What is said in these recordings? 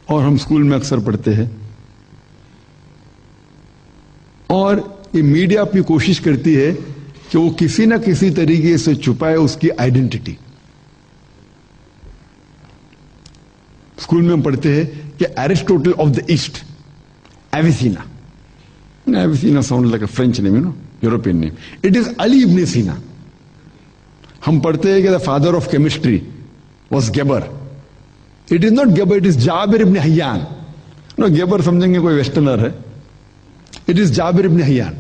اور ہم اسکول میں اکثر پڑھتے ہیں. اور یہ میڈیا اپنی کوشش کرتی ہے کہ وہ کسی نہ کسی طریقے سے چھپائے اس کی آئیڈینٹی. اسکول میں ہم پڑھتے ہیں کہ Aristotle of the east, Avicenna. Avicenna sound like a French name, European name. It is Ali ibn Sina. ہم پڑھتے ہیں کہ the father of chemistry was Geber. It is not Geber, it is Jabir ibn Hayyan. گیبر سمجھیں گے کوئی ویسٹرنر ہے. It is Jabir ibn حیان.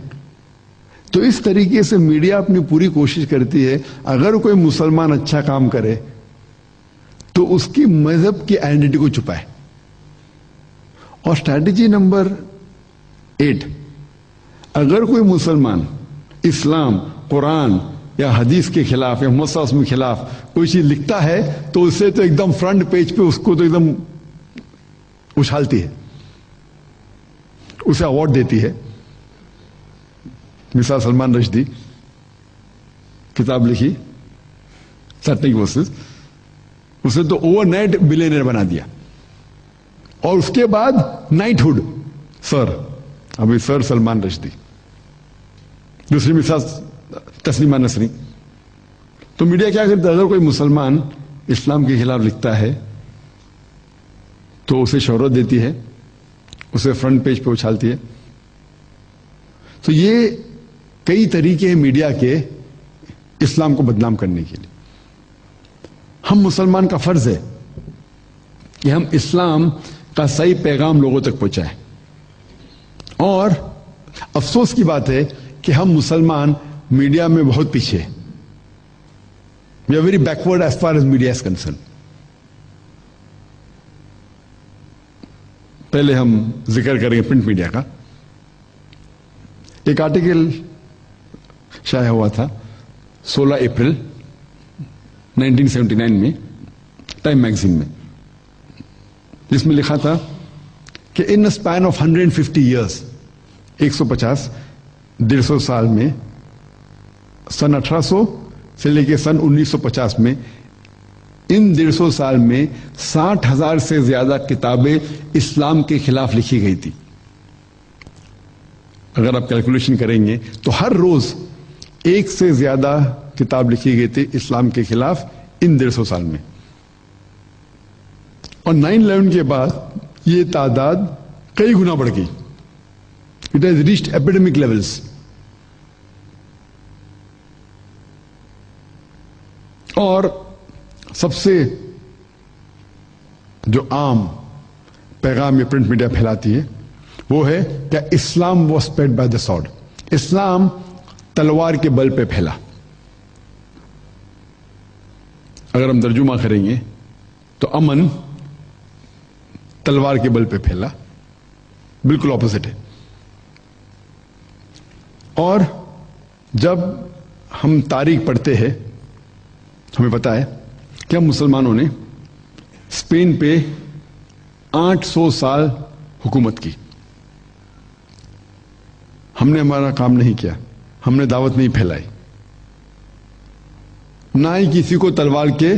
تو اس طریقے سے میڈیا اپنی پوری کوشش کرتی ہے اگر کوئی مسلمان اچھا کام کرے تو اس کی مذہب کی آئیڈینٹی کو چھپائے. اور اسٹریٹجی نمبر 8، اگر کوئی مسلمان اسلام، قرآن یا حدیث کے خلاف یا محمد صلی اللہ علیہ وسلم کے خلاف کوئی چیز لکھتا ہے تو اسے تو ایک دم فرنٹ پیج پہ اس کو تو ایک دم اچھالتی ہے، اسے اوارڈ دیتی ہے. مثال سلمان رشدی کتاب لکھی سیٹنگ ورسز، اسے تو اوور نائٹ بلینئر بنا دیا. اور اس کے بعد نائٹ ہوڈ، سر، ابھی سر سلمان رشدی. دوسری مثال تسلیمہ نسری. تو میڈیا کیا کرتا ہے؟ اگر کوئی مسلمان اسلام کے خلاف لکھتا ہے تو اسے شہرت دیتی ہے، اسے فرنٹ پیج پہ اچھالتی ہے. تو یہ کئی طریقے ہیں میڈیا کے اسلام کو بدنام کرنے کے لیے. ہم مسلمان کا فرض ہے کہ ہم اسلام کا صحیح پیغام لوگوں تک پہنچائیں. اور افسوس کی بات ہے کہ ہم مسلمان میڈیا میں بہت پیچھے ہیں. We are very backward as far as media is concern. پہلے ہم ذکر کریں گے پرنٹ میڈیا کا. ایک آرٹیکل شائع ہوا تھا 16 اپریل 1979 میں ٹائم میگزین میں، جس میں لکھا تھا کہ ان اسپین آف 150 ایئرس، 150 150 سال میں، سن 1800 سے لے کے سن 1950 میں، ان 150 سال میں 60,000 سے زیادہ کتابیں اسلام کے خلاف لکھی گئی تھی. اگر آپ کیلکولیشن کریں گے تو ہر روز ایک سے زیادہ کتاب لکھی گئی تھی اسلام کے خلاف ان 150 سال میں. اور 9/11 کے بعد یہ تعداد کئی گنا بڑھ گئی. It has reached epidemic levels. اور سب سے جو عام پیغام یہ پرنٹ میڈیا پھیلاتی ہے وہ ہے کہ Islam was spread by the sword. Islam تلوار کے بل پہ پھیلا. اگر ہم ترجمہ کریں گے تو امن تلوار کے بل پہ پھیلا، بالکل اپوزٹ ہے. اور جب ہم تاریخ پڑھتے ہیں ہمیں پتا ہے کہ ہم مسلمانوں نے اسپین پہ 800 سال حکومت کی. ہم نے ہمارا کام نہیں کیا، ہم نے دعوت نہیں پھیلائی، نہ ہی کسی کو تلوار کے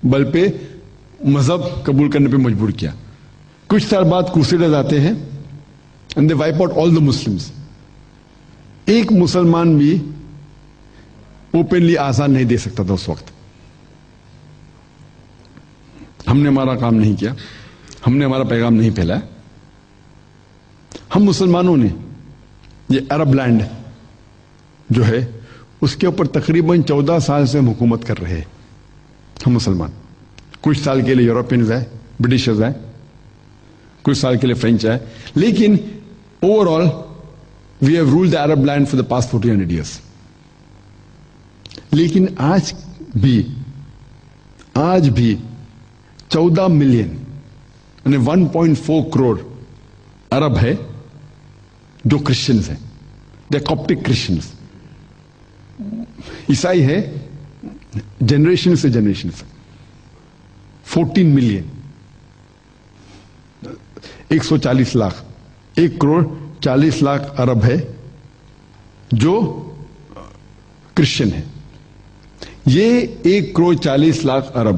بل پہ مذہب قبول کرنے پہ مجبور کیا. کچھ سال بعد کروسیڈرز آتے ہیں and they wipe out all the Muslims. ایک مسلمان بھی اوپنلی آزان نہیں دے سکتا تھا اس وقت. ہم نے ہمارا کام نہیں کیا، ہم نے ہمارا پیغام نہیں پھیلایا. ہم مسلمانوں نے یہ عرب لینڈ جو ہے اس کے اوپر تقریباً 14 سال سے ہم حکومت کر رہے ہیں. ہم مسلمان کچھ سال کے لیے یورپینز آئے، برٹشرز آئے، کچھ سال کے لیے فرینچ آئے، لیکن overall we have ruled the Arab land for the past 1400 years. لیکن آج بھی 14 ملین یعنی 1.4 کروڑ عرب ہے جو کرسچنز ہیں. دے کاپٹک کرسچنز. عیسائی ہے جنریشن سے جنریشن سے 14 ملین، 140 لاکھ، 1 کروڑ 40 لاکھ عرب ہے جو کرسچن ہے. یہ 1 کروڑ 40 لاکھ عرب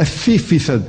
80%